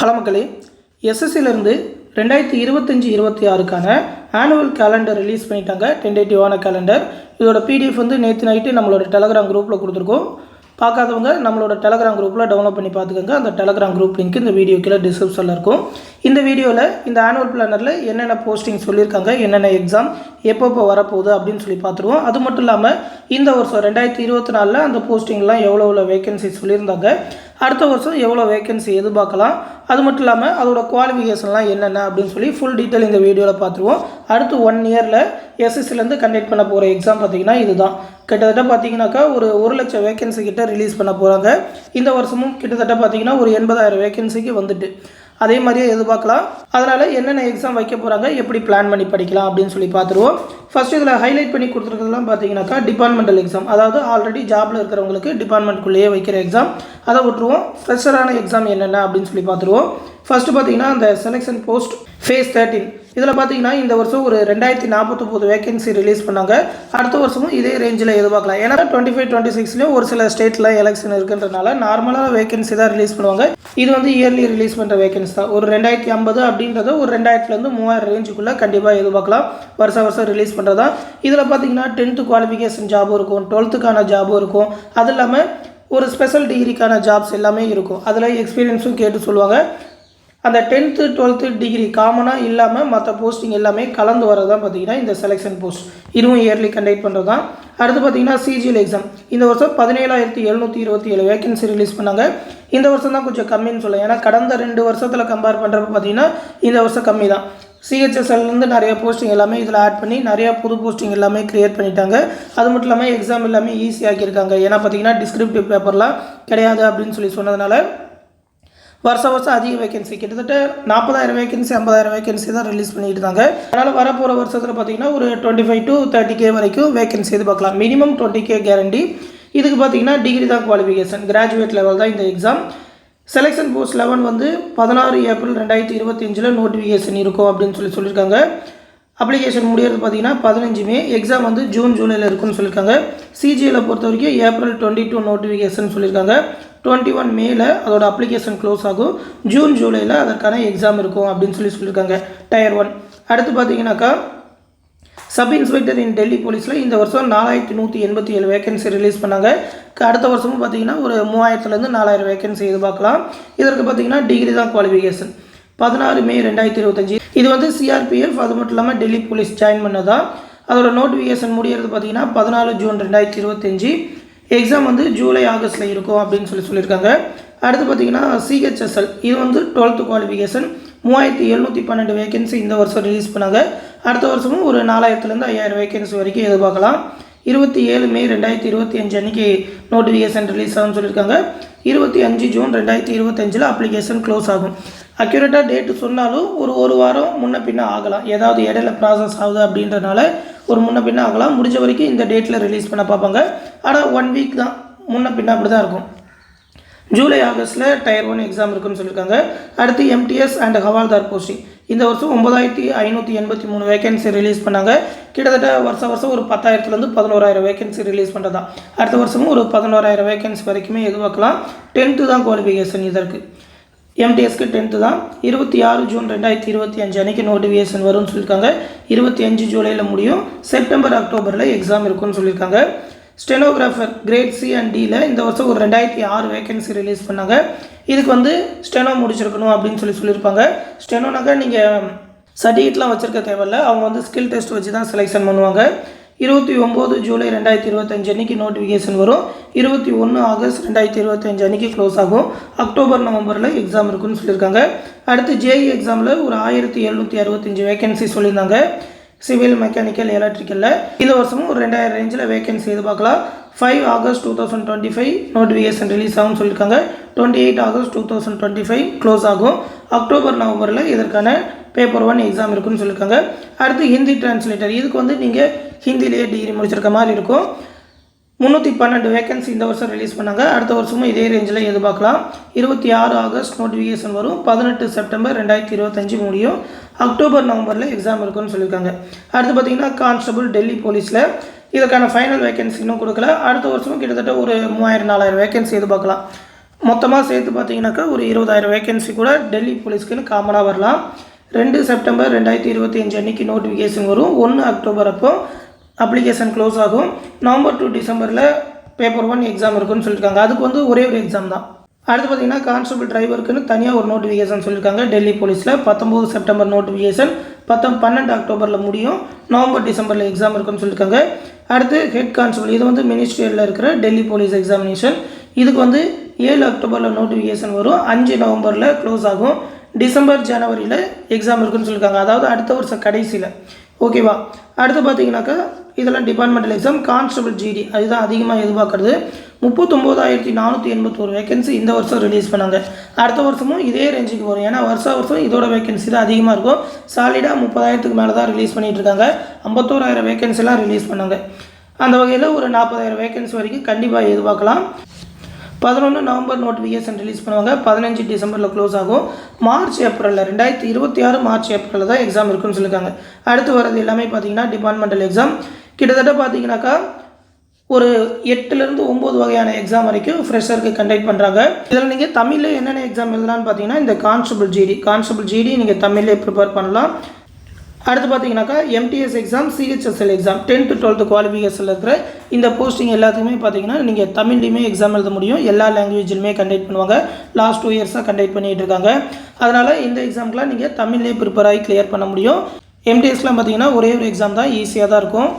Hello மக்களே, எஸ்எஸ்சிலிருந்து 2025-26க்கான annual calendar release பண்ணிட்டாங்க. டென்டேட்டிவான calendar. இதோட பிடிஎஃப் வந்து நேற்று நைட்டு நம்மளோட டெலகிராம் குரூப்பில் கொடுத்துருக்கோம். பார்க்காதவங்க நம்மளோட டெலகிராம் குரூப்பில் டவுன்லோட் பண்ணி பார்த்துக்கோங்க. அந்த டெலகிராம் குரூப் லிங்க் இந்த வீடியோ கீழே டிஸ்கிரிப்ஷனில் இருக்கும். இந்த வீடியோவில் இந்த ஆனுவல் பிளானரில் என்னென்ன போஸ்டிங் சொல்லியிருக்காங்க, என்னென்ன எக்ஸாம் எப்பப்போ வரப்போகுது அப்படின்னு சொல்லி பார்த்துருவோம். அது மட்டும் இல்லாமல் இந்த வருஷம் 2024 அந்த போஸ்டிங்லாம் எவ்வளோ வேகன்சி சொல்லியிருந்தாங்க, அடுத்த வருஷம் எவ்வளோ வேகன்சி எதிர்பார்க்கலாம், அது மட்டும் இல்லாமல் அதோட குவாலிஃபிகேஷன்லாம் என்னென்ன அப்படின்னு சொல்லி ஃபுல் டீட்டெயில் இந்த வீடியோவில் பார்த்துருவோம். அடுத்து 1 இயரில் எஸ்எஸ்சிலேருந்து கண்டக்ட் பண்ண போகிற எக்ஸாம் பார்த்திங்கன்னா இதுதான். கிட்டத்தட்ட பார்த்திங்கனாக்கா ஒரு 1 லட்சம் வேகன்சி கிட்ட ரிலீஸ் பண்ண போகிறாங்க. இந்த வருஷமும் கிட்டத்தட்ட பார்த்திங்கன்னா ஒரு 80,000 வேகன்சிக்கு வந்துட்டு அதே மாதிரியே எதிர்பார்க்கலாம். அதனால் என்னென்ன எக்ஸாம் வைக்க போகிறாங்க, எப்படி பிளான் பண்ணி படிக்கலாம் அப்படின்னு சொல்லி பார்த்துருவோம். ஃபஸ்ட்டு இதில் ஹைலைட் பண்ணி கொடுத்துருக்கிறதுலாம் பார்த்தீங்கன்னாக்கா டிபார்ட்மெண்டல் எக்ஸாம், அதாவது ஆல்ரெடி ஜாபில் இருக்கிறவங்களுக்கு டிபார்ட்மெண்ட்குள்ளேயே வைக்கிற எக்ஸாம், அதை விட்டுருவோம். ஃப்ரெஷரான எக்ஸாம் என்னென்ன அப்படின்னு சொல்லி பார்த்துருவோம். ஃபஸ்ட்டு பார்த்தீங்கன்னா அந்த செலெக்ஷன் போஸ்ட் ஃபேஸ் 13 இதில் பார்த்தீங்கன்னா இந்த வருஷம் ஒரு 2049 வேகன்சி ரிலீஸ் பண்ணாங்க. அடுத்த வருஷமும் இதே ரேஞ்சில் எதிர்பார்க்கலாம். ஏன்னா 25-26லேயும் ஒரு சில ஸ்டேட்டில் எலெக்ஷன் இருக்குன்றனால நார்மலான வேகன்சி தான் ரிலீஸ் பண்ணுவாங்க. இது வந்து இயர்லி ரிலீஸ் பண்ணுற வேகன்சி தான். ஒரு 2050 அப்படின்றத ஒரு 2000லேருந்து 3000 ரேஞ்சுக்குள்ளே கண்டிப்பாக எதிர்பார்க்கலாம். வருஷம் ரிலீஸ் பண்ணுறதா. இதில் பார்த்தீங்கன்னா 10th குவாலிஃபிகேஷன் ஜாபும் இருக்கும், 12th ஜாபும் இருக்கும். அது இல்லாமல் ஒரு ஸ்பெஷல் டிகிரிக்கான ஜாப்ஸ் எல்லாமே இருக்கும். அதில் எக்ஸ்பீரியன்ஸும் கேட்டு சொல்லுவாங்க. அந்த 10th 12th டிகிரி காமனாக இல்லாமல் மற்ற போஸ்டிங் எல்லாமே கலந்து வரது தான் பார்த்திங்கன்னா இந்த செலெக்ஷன் போஸ்ட். இதுவும் இயர்லி கண்டக்ட் பண்ணுறது தான். அடுத்து பார்த்திங்கன்னா சிஜிஎல் எக்ஸாம் இந்த வருஷம் 17,727 வேகன்சி ரிலீஸ் பண்ணாங்க. இந்த வருஷம் தான் கொஞ்சம் கம்மின்னு சொல்லலாம். ஏன்னா கடந்த 2 வருஷத்தில் கம்பேர் பண்ணுறப்ப பார்த்திங்கன்னா இந்த வருஷம் கம்மி தான். சிஹெச்எஸ்எல்லேருந்து நிறைய போஸ்டிங் எல்லாமே இதில் ஆட் பண்ணி நிறையா புது போஸ்டிங் எல்லாமே க்ரியேட் பண்ணிட்டாங்க. அது மட்டும் இல்லாமல் எக்ஸாம் எல்லாமே ஈஸியாக்கியிருக்காங்க. ஏன்னா பார்த்திங்கன்னா டிஸ்கிரிப்டிவ் பேப்பர்லாம் கிடையாது அப்படின்னு சொல்லி சொன்னதுனால வருஷம் அதிக வேகன்சி கிட்டத்தட்ட 40,000 வேகன்சி 50,000 வேகன்சி தான் ரிலீஸ் பண்ணிட்டு இருந்தாங்க. அதனால் வரப்போகிற வருஷத்தில் பார்த்திங்கன்னா ஒரு 25 to 30K வரைக்கும் வேகன்சி எதிர்பார்க்கலாம். Minimum 20K guarantee. இதுக்கு பார்த்திங்கன்னா டிகிரி தான் குவாலிஃபிகேஷன், கிராஜுவேட் லெவல் தான் இந்த எக்ஸாம். செலெக்ஷன் போஸ்ட் 11 வந்து 16 ஏப்ரல் 2025 நோட்டிஃபிகேஷன் இருக்கும் அப்படின்னு சொல்லியிருக்காங்க. அப்ளிகேஷன் முடியறது பார்த்திங்கன்னா 15 மே, எக்ஸாம் வந்து ஜூன் ஜூலையில் இருக்குன்னு சொல்லியிருக்காங்க. சிஜிஎலை பொறுத்த வரைக்கும் ஏப்ரல் 22 நோட்டிஃபிகேஷன் சொல்லியிருக்காங்க. 21 மேல அதோட அப்ளிகேஷன் க்ளோஸ் ஆகும். ஜூன் ஜூலையில் அதற்கான எக்ஸாம் இருக்கும் அப்படின்னு சொல்லியிருக்காங்க. டயர் 1. அடுத்து பார்த்தீங்கன்னாக்கா சப் இன்ஸ்பெக்டர் இன் டெல்லி போலீஸில் இந்த வருஷம் 4,187 வேகன்சி ரிலீஸ் பண்ணாங்க. அடுத்த வருஷமும் பார்த்திங்கன்னா ஒரு 3000லேருந்து 4000 வேகன்சி எதிர்பார்க்கலாம். இதற்கு பார்த்திங்கன்னா டிகிரி தான் குவாலிஃபிகேஷன். 16 மே 2025 இது வந்து சிஆர்பிஎஃப், அது மட்டும் இல்லாமல் டெல்லி போலீஸ் ஜாயின் பண்ணதான். அதோட நோட்டிஃபிகேஷன் முடிகிறது பார்த்திங்கன்னா 14 ஜூன் 2025. எக்ஸாம் வந்து ஜூலை ஆகஸ்ட்டில் இருக்கும் அப்படின்னு சொல்லியிருக்காங்க. அடுத்து பார்த்திங்கன்னா சிஹெச்எஸ்எல் இது வந்து 12th குவாலிஃபிகேஷன் 3,712 வேகன்சி இந்த வருஷம் ரிலீஸ் பண்ணாங்க. அடுத்த வருஷமும் ஒரு 4,000லேருந்து 5,000 வேகன்சி வரைக்கும் எதிர்பார்க்கலாம். 27 மே 2025 அன்றைக்கி நோட்டிஃபிகேஷன் ரிலீஸ் ஆகும்னு சொல்லியிருக்காங்க. 25 ஜூன் 2025 அப்ளிகேஷன் க்ளோஸ் ஆகும். அக்யூரேட்டாக டேட்டு சொன்னாலும் ஒரு வாரம் முன்ன பின்ன ஆகலாம். ஏதாவது இடையில ப்ராசஸ் ஆகுது அப்படின்றனால ஒரு முன்ன பின்ன ஆகலாம். முடிஞ்ச வரைக்கும் இந்த டேட்டில் ரிலீஸ் பண்ண பார்ப்பாங்க. ஆனால் 1 வீக் தான் முன்ன பின்ன அப்படி தான் இருக்கும். ஜூலை ஆகஸ்ட்டில் டயர் 1 எக்ஸாம் இருக்குன்னு சொல்லியிருக்காங்க. அடுத்து எம்டிஎஸ் அண்ட் ஹவால்தார் போஸ்டிங் இந்த வருஷம் 9,583 வேகன்சி ரிலீஸ் பண்ணாங்க. கிட்டத்தட்ட வருஷம் ஒரு 10,000லேருந்து 11,000 வேகன்சி ரிலீஸ் பண்ணுறது தான். அடுத்த வருஷமும் ஒரு 11,000 வேகன்சி வரைக்குமே எதிர்பார்க்கலாம். 10th தான் குவாலிஃபிகேஷன். இதற்கு எம்டிஎஸ்க்கு 10th தான். 26 ஜூன் 2025 அன்றைக்கி நோட்டிஃபிகேஷன் வரும்னு சொல்லியிருக்காங்க. 25 ஜூலையில் முடியும். செப்டம்பர் அக்டோபரில் எக்ஸாம் இருக்குன்னு சொல்லியிருக்காங்க. ஸ்டெனோகிராஃபர் கிரேட் சி அண்ட் டியில் இந்த வருஷம் ஒரு 2006 வேகன்சி ரிலீஸ் பண்ணாங்க. இதுக்கு வந்து ஸ்டெனோ முடிச்சிருக்கணும் அப்படின்னு சொல்லியிருப்பாங்க. ஸ்டெனோனாக்கா நீங்கள் சர்டிஃபிகேட்லாம் வச்சுருக்க தேவையில்லை. அவங்க வந்து ஸ்கில் டெஸ்ட் வச்சு தான் செலெக்ஷன் பண்ணுவாங்க. 29 ஜூலை 2025 அன்றைக்கி நோட்டிஃபிகேஷன் வரும். 21 ஆகஸ்ட் 2025 அன்றைக்கி க்ளோஸ் ஆகும். அக்டோபர் நவம்பரில் எக்ஸாம் இருக்குன்னு சொல்லியிருக்காங்க. அடுத்து ஜேஇ எக்ஸாமில் ஒரு 1,765 வேகன்சி சொல்லியிருந்தாங்க. சிவில், மெக்கானிக்கல், எலக்ட்ரிக்கலில் இந்த வருஷமும் ஒரு 2,000 ரேஞ்சில் வேகன்சி எதிர்பார்க்கலாம். 5 ஆகஸ்ட் 2025 நோட்டிஃபிகேஷன் ரிலீஸ் ஆகும்னு சொல்லியிருக்காங்க. 28 ஆகஸ்ட் 2025 க்ளோஸ் ஆகும். அக்டோபர் நவம்பரில் இதற்கான பேப்பர் 1 எக்ஸாம் இருக்குன்னு சொல்லியிருக்காங்க. அடுத்து ஹிந்தி டிரான்ஸ்லேட்டர் இதுக்கு வந்து நீங்கள் ஹிந்திலேயே டிகிரி முடிச்சிருக்க மாதிரி இருக்கும். 312 வேகன்சி இந்த வருஷம் ரிலீஸ் பண்ணாங்க. அடுத்த வருஷமும் இதே ரேஞ்சில் எதிர்பார்க்கலாம். 26 ஆகஸ்ட் நோட்டிஃபிகேஷன் வரும். 18 செப்டம்பர் 2025 முடியும். அக்டோபர் நவம்பரில் எக்ஸாம் இருக்குன்னு சொல்லியிருக்காங்க. அடுத்து பார்த்திங்கன்னா கான்ஸ்டபிள் டெல்லி போலீஸில் இதற்கான ஃபைனல் வேகன்சி இன்னும் கொடுக்கல. அடுத்த வருஷமும் கிட்டத்தட்ட ஒரு 3,000-4,000 வேகன்சி எதிர்பார்க்கலாம். மொத்தமாக சேர்த்து பார்த்தீங்கன்னாக்கா ஒரு 20,000 வேகன்சி கூட டெல்லி போலீஸ்க்குன்னு காமனாக வரலாம். 2 செப்டம்பர் 2025 அன்றைக்கி நோட்டிஃபிகேஷன் வரும். 1 அக்டோபர் அப்போ அப்ளிகேஷன் க்ளோஸ் ஆகும். நவம்பர் டு டிசம்பரில் பேப்பர் 1 எக்ஸாம் இருக்குன்னு சொல்லியிருக்காங்க. அதுக்கு வந்து ஒரே ஒரு எக்ஸாம் தான். அடுத்து பார்த்தீங்கன்னா கான்ஸ்டபிள் டிரைவருக்குன்னு தனியாக ஒரு நோட்டிஃபிகேஷன் சொல்லியிருக்காங்க டெல்லி போலீஸில். 19 செப்டம்பர் நோட்டிஃபிகேஷன், 12 அக்டோபரில் முடியும். நவம்பர் டிசம்பரில் எக்ஸாம் இருக்குன்னு சொல்லியிருக்காங்க. அடுத்து ஹெட் கான்ஸ்டபிள், இது வந்து மினிஸ்ட்ரியில் இருக்கிற டெல்லி போலீஸ் எக்ஸாமினேஷன். இதுக்கு வந்து 7 அக்டோபரில் நோட்டிஃபிகேஷன் வரும். 5 நவம்பரில் க்ளோஸ் ஆகும். டிசம்பர் ஜனவரியில் எக்ஸாம் இருக்குன்னு சொல்லியிருக்காங்க, அதாவது அடுத்த வருஷம் கடைசியில். ஓகேவா? அடுத்து பார்த்தீங்கன்னாக்கா இதெல்லாம் டிபார்ட்மெண்டல் எக்ஸாம். கான்ஸ்டபிள் ஜிடி அதுதான் அதிகமாக எதிர்பார்க்குறது. 39,481 வேகன்சி இந்த வருஷம் ரிலீஸ் பண்ணாங்க. அடுத்த வருஷமும் இதே ரேஞ்சுக்கு வரும். ஏன்னா வருஷம் இதோட வேகன்சி தான் அதிகமாக இருக்கும். சாலிடாக 30,000க்கு மேலே தான் ரிலீஸ் பண்ணிகிட்டு இருக்காங்க. 51,000 வேகன்சிலாம் ரிலீஸ் பண்ணாங்க. அந்த வகையில் ஒரு 40,000 வேகன்சி வரைக்கும் கண்டிப்பாக எதிர்பார்க்கலாம். 11 நவம்பர் நோட்டிஃபிகேஷன் ரிலீஸ் பண்ணுவாங்க. 15 டிசம்பரில் க்ளோஸ் ஆகும். மார்ச் ஏப்ரலில் 2026 மார்ச் ஏப்ரலில் தான் எக்ஸாம் இருக்குன்னு சொல்லியிருக்காங்க. அடுத்து வரது எல்லாமே பார்த்தீங்கன்னா டிபார்ட்மெண்டல் எக்ஸாம். கிட்டத்தட்ட பார்த்தீங்கன்னாக்கா ஒரு 8லேருந்து 9 வகையான எக்ஸாம் வரைக்கும் ஃப்ரெஷருக்கு கண்டக்ட் பண்ணுறாங்க. இதில் நீங்கள் தமிழில் என்னென்ன எக்ஸாம் எழுதலான்னு பார்த்தீங்கன்னா இந்த கான்ஸ்டபிள் ஜிடி நீங்கள் தமிழ்லேயே ப்ரிப்பேர் பண்ணலாம். அடுத்து பார்த்தீங்கன்னாக்கா MTS exam, CHSL exam, 10th 12th குவாலிஃபிகேஷனில் இருக்கிற இந்த போஸ்டிங் எல்லாத்துக்குமே பார்த்தீங்கன்னா நீங்கள் தமிழ்லையுமே எக்ஸாம் எழுத முடியும். எல்லா லாங்குவேஜிலுமே கண்டக்ட் பண்ணுவாங்க. லாஸ்ட் 2 இயர்ஸாக கண்டக்ட் பண்ணிகிட்டு இருக்காங்க. அதனால் இந்த எக்ஸாம்க்குலாம் நீங்கள் தமிழ்லேயே ப்ரிப்பேர் ஆகி கிளியர் பண்ண முடியும். எம்டிஎஸ்லாம் பார்த்தீங்கன்னா ஒரே ஒரு எக்ஸாம் தான், ஈஸியாக தான் இருக்கும்.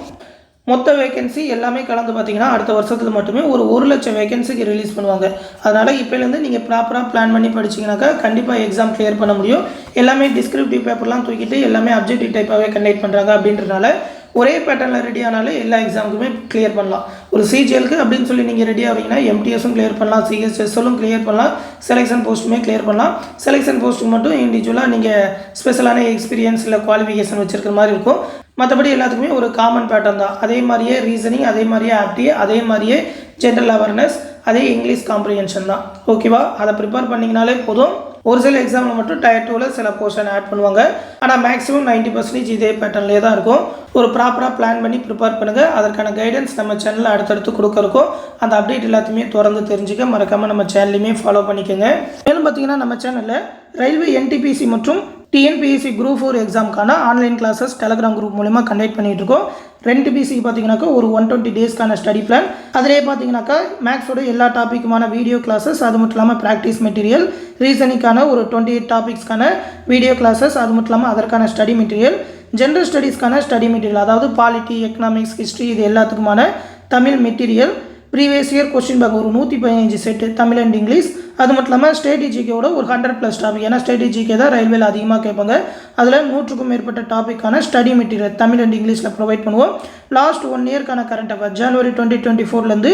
மொத்த வேகன்சி எல்லாமே கலந்து பார்த்தீங்கன்னா அடுத்த வருஷத்தில் மட்டுமே ஒரு 1,00,000 வேகன்சிக்கு ரிலீஸ் பண்ணுவாங்க. அதனால் இப்போலேருந்து நீங்கள் ப்ராப்பராக பிளான் பண்ணி படிச்சிங்கனாக்கா கண்டிப்பாக எக்ஸாம் கிளியர் பண்ண முடியும். எல்லாமே டிஸ்கிரிப்டிவ் பேப்பர்லாம் தூக்கிட்டு எல்லாமே அப்ஜெக்டிவ் டைப்பாகவே கண்டக்ட் பண்ணுறாங்க. அப்படின்றனால ஒரே பேட்டர்னில் ரெடி ஆனாலே எல்லா எக்ஸாமுக்குமே கிளியர் பண்ணலாம். ஒரு சிஜிஎலுக்கு அப்படின்னு சொல்லி நீங்கள் ரெடி ஆகிறீங்கன்னா எம்டிஎஸும் கிளியர் பண்ணலாம், சிஹெச்எஸ்எல்லும் கிளியர் பண்ணலாம், செலெக்ஷன் போஸ்ட்டுமே கிளியர் பண்ணலாம். செலெக்ஷன் போஸ்ட்டுக்கு மட்டும் இண்டிவிஜுவலாக நீங்கள் ஸ்பெஷலான எக்ஸ்பீரியன்ஸ் இல்லை குவாலிஃபிகேஷன் வச்சுருக்கிற மாதிரி இருக்கும். மற்றபடி எல்லாத்துக்குமே ஒரு காமன் பேட்டர்ன் தான். அதே மாதிரியே ரீசனிங், அதே மாதிரியே ஆப்டி, அதே மாதிரியே ஜென்ரல் அவேர்னஸ், அதே இங்கிலீஷ் காம்ப்ரிஹென்ஷன் தான். ஓகேவா? அதை ப்ரிப்பேர் பண்ணிங்கனாலே போதும். ஒரு சில எக்ஸாமில் மட்டும் டயர் 2ல் சில போர்ஷன் ஆட் பண்ணுவாங்க. ஆனால் மேக்ஸிமம் 90% இதே பேட்டர்ன்லேயே தான் இருக்கும். ஒரு ப்ராப்பராக பிளான் பண்ணி ப்ரிப்பேர் பண்ணுங்கள். அதற்கான கைடன்ஸ் நம்ம சேனலில் அடுத்தடுத்து கொடுக்குறக்கும் அந்த அப்டேட் எல்லாத்தையுமே தொடர்ந்து தெரிஞ்சுக்க மறக்காமல் நம்ம சேனலையுமே ஃபாலோ பண்ணிக்கோங்க. மேலும் பார்த்தீங்கன்னா நம்ம சேனலில் ரயில்வே என்டிபிசி மற்றும் டிஎன்பிஎஸ்சி குரூப் 4 எக்ஸாமுக்கான ஆன்லைன் கிளாஸஸ் டெலகிராம் குரூப் மூலமா கண்டக்ட் பண்ணிட்டு இருக்கோம். 2 பிசிக்கு பார்த்தீங்கன்னாக்கா ஒரு 120 டேஸ்க்கான ஸ்டடி பிளான். அதிலே பார்த்தீங்கன்னாக்கா மேக்ஸோட எல்லா டாப்பிக்குமான வீடியோ கிளாஸஸ், அது மட்டும் இல்லாமல் ப்ராக்டிஸ் மெட்டீரியல், ரீசனிங்கான ஒரு 28 டாபிக்ஸ்க்கான வீடியோ கிளாஸஸ், அது மட்டும் இல்லாமல் அதற்கான ஸ்டடி மெட்டீரியல், ஜென்ரல் ஸ்டடீஸ்க்கான ஸ்டடி மெட்டீரியல், அதாவது பாலிட்டி, எக்கனாமிக்ஸ், ஹிஸ்ட்ரி, இது எல்லாத்துக்குமான Tamil material, previous year question bank ஒரு 115 செட்டு தமிழ் அண்ட் இங்கிலீஷ், அது மட்டும் இல்லாமல் ஸ்ட்ராட்டஜிக்கோட ஒரு 100+ டாபிக். ஏன்னா ஸ்ட்ராட்டஜிக்கே தான் ரயில்வேல அதிகமாக கேட்பாங்க. அதில் 100க்கும் மேற்பட்ட டாப்பிக்கான ஸ்டடி மெட்டீரியல் தமிழ் அண்ட் இங்கிலீஷில் ப்ரொவைட் பண்ணுவோம். லாஸ்ட் 1 இயர்க்கான கரண்ட் அஃபேர் ஜனவரி 2024லேருந்து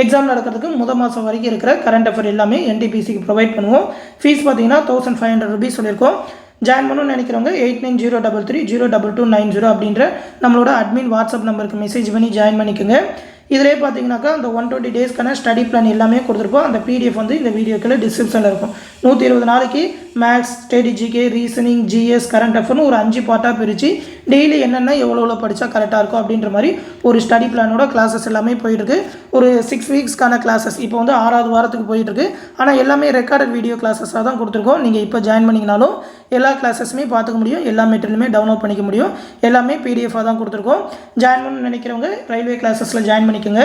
எக்ஸாம் நடக்கிறதுக்கு முதல் மாதம் வரைக்கும் இருக்கிற கரண்ட் அஃபேர் எல்லாமே என்டிபிசிக்கு ப்ரொவைட் பண்ணுவோம். ஃபீஸ் பார்த்தீங்கன்னா 1500 ரூபீஸ் சொல்லியிருக்கோம். ஜாயின் பண்ணணும்னு நினைக்கிறவங்க 8903302290 அப்படின்ற நம்மளோட அட்மின் வாட்ஸ்அப் நம்பருக்கு மெசேஜ் பண்ணி ஜாயின் பண்ணிக்கோங்க. இதிலே பார்த்தீங்கன்னாக்கா அந்த 120 டேஸ்க்கான ஸ்டடி பிளான் எல்லாமே கொடுத்துருப்போம். அந்த பிடிஎஃப் வந்து இந்த வீடியோக்குள்ள டிஸ்கிரிப்ஷனில் இருக்கும். 120 நாளைக்கு மேக்ஸ், ஸ்ட்ராட்டஜிக்கே, ரீசனிங், ஜிஎஸ், கரண்ட் அஃபேர்னு ஒரு 5 பார்ட்டாக பிரித்து டெய்லி என்னென்ன எவ்வளோ படித்தா கரெக்டாக இருக்கும் அப்படின்ற மாதிரி ஒரு ஸ்டடி பிளானோட கிளாஸஸ் எல்லாமே போயிட்டுருக்கு. ஒரு 6 வீக்ஸ்க்கான கிளாஸஸ் இப்போ வந்து 6வது வாரத்துக்கு போயிட்டுருக்கு. ஆனால் எல்லாமே ரெக்கார்டட் வீடியோ கிளாஸஸாக தான் கொடுத்துருக்கோம். நீங்கள் இப்போ ஜாயின் பண்ணிங்கனாலும் எல்லா கிளாஸஸுமே பார்த்துக்க முடியும், எல்லா மெட்டீரியலுமே டவுன்லோட் பண்ணிக்க முடியும். எல்லாமே பிடிஎஃபாக தான் கொடுத்துருக்கோம். ஜாயின் பண்ணணும்னு நினைக்கிறவங்க ரயில்வே கிளாஸஸில் ஜாயின் பண்ணிக்கோங்க.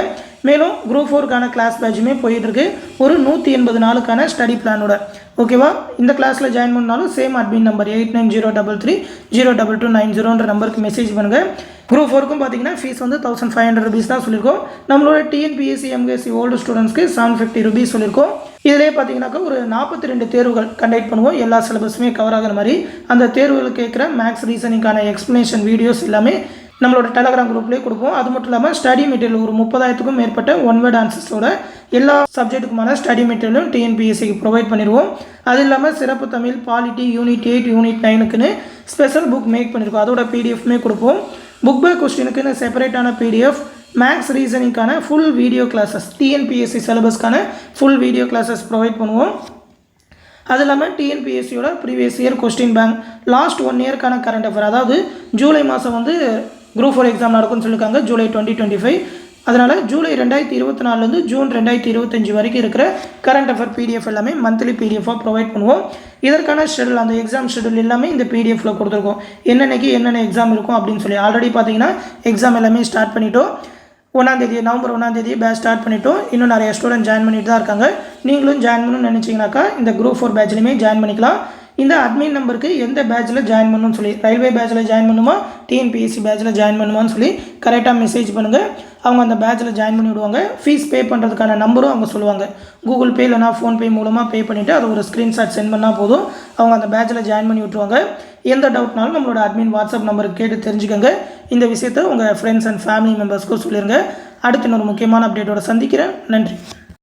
மேலும் குரூப் 4க்கான கிளாஸ் பேட்சுமே போயிட்டுருக்கு ஒரு 180 நாளுக்கான ஸ்டடி பிளானோட. ஓகேவா? இந்த கிளாஸில் ஜாயின் பண்ணாலும் சேம் அட்மின் நம்பர் 8903302290 நம்பருக்கு மெசேஜ் பண்ணுங்கள். குரூப் 4க்கும் பார்த்தீங்கன்னா ஃபீஸ் வந்து 1500 ரூபீஸ் தான் சொல்லியிருக்கோம். நம்மளோட டிஎன்பிஎஸ்சி எம்எஸ்சி ஓல்டு ஸ்டூடெண்ட்ஸ்க்கு 750 ரூபீஸ் சொல்லியிருக்கோம். இதிலே பார்த்தீங்கன்னாக்கா ஒரு 42 தேர்வுகள் கண்டக்ட் பண்ணுவோம். எல்லா சிலபஸுமே கவர் ஆகிற மாதிரி அந்த தேர்வுகள் கேட்குற மேக்ஸ், ரீசனிங்கான எக்ஸ்ப்ளனேஷன் வீடியோஸ் எல்லாமே நம்மளோட டெலகிராம் குரூப்லேயே கொடுப்போம். அது மட்டும் இல்லாமல் ஸ்டடி மெட்டீரியல் ஒரு 30,000க்கும் மேற்பட்ட 1 வேர்ட் ஆன்சர்ஸோட எல்லா சப்ஜெக்ட்டுக்குமான ஸ்டடி மெட்டீரியலும் டிஎன்பிஎஸ்சிக்கு ப்ரொவைட் பண்ணிடுவோம். அது இல்லாமல் சிறப்பு தமிழ், பாலிட்டி, யூனிட் 8, யூனிட் 9க்குன்னு ஸ்பெஷல் புக் மேக் பண்ணியிருக்கோம். அதோட பிடிஎஃப்மே கொடுப்போம். புக் பை கொஸ்டினுக்குன்னு செப்பரேட்டான பிடிஎஃப், மேக்ஸ், ரீசனிங்கான ஃபுல் வீடியோ கிளாஸஸ், டிஎன்பிஎஸ்சி சிலபஸ்க்கான ஃபுல் வீடியோ கிளாஸஸ் ப்ரொவைட் பண்ணுவோம். அது இல்லாமல் டிஎன்பிஎஸ்சியோட previous year question bank, last 1 இயர்க்கான கரண்ட் அஃபேர், அதாவது ஜூலை மாதம் வந்து குரூப் 4 எக்ஸாம் நடக்கும்னு சொல்லியிருக்காங்க. ஜூலை 2025 அதனால் ஜூலை 2024 ஜூன் 2025 வரைக்கும் இருக்கிற கரண்ட் அஃபேர் பிடிஎஃப் எல்லாமே மந்த்லி பிடிஎஃபாக ப்ரொவைட் பண்ணுவோம். இதற்கான ஷெடியூல், அந்த எக்ஸாம் ஷெடியூல் எல்லாமே இந்த பிடிஎஃபில் கொடுத்துருக்கோம். என்னென்னைக்கு என்னென்ன எக்ஸாம் இருக்கும் அப்படின்னு சொல்லி ஆல்ரெடி பார்த்தீங்கன்னா எக்ஸாம் எல்லாமே ஸ்டார்ட் பண்ணிட்டோம். நவம்பர் 1 பேட்ச் ஸ்டார்ட் பண்ணிட்டோம். இன்னும் நிறைய ஸ்டூடெண்ட் ஜாயின் பண்ணிட்டு தான் இருக்காங்க. நீங்களும் ஜாயின் பண்ணணும்னு நினச்சிங்கனாக்கா இந்த குரூப் 4 பேட்ச்லையுமே ஜாயின் பண்ணிக்கலாம். இந்த அட்மின் நம்பருக்கு எந்த பேட்சில் ஜாயின் பண்ணணும்னு சொல்லி, ரயில்வே பேட்சில் ஜாயின் பண்ணுமா, டிஎன்பிஎஸ்சி பேட்சில் ஜாயின் பண்ணுமான்னு சொல்லி கரெக்டாக மெசேஜ் பண்ணுங்கள். அவங்க அந்த பேட்சில் ஜாயின் பண்ணி விடுவாங்க. ஃபீஸ் பே பண்ணுறதுக்கான நம்பரும் அவங்க சொல்லுவாங்க. கூகுள் பே இல்லைனா ஃபோன்பே மூலமாக பே பண்ணிவிட்டு அதை ஒரு ஸ்க்ரீன்ஷாட் சென்ட் பண்ணால் போதும், அவங்க அந்த பேட்சில் ஜாயின் பண்ணி விட்டுருவாங்க. எந்த டவுட்னாலும் நம்மளோட அட்மின் வாட்ஸ்அப் நம்பருக்கு கேட்டு தெரிஞ்சுக்கோங்க. இந்த விஷயத்தை உங்கள் ஃப்ரெண்ட்ஸ் அண்ட் ஃபேமிலி மெம்பர்ஸ்க்கும் சொல்லிடுங்க. அடுத்து இன்னொரு முக்கியமான அப்டேட்டோட சந்திக்கிறேன். நன்றி.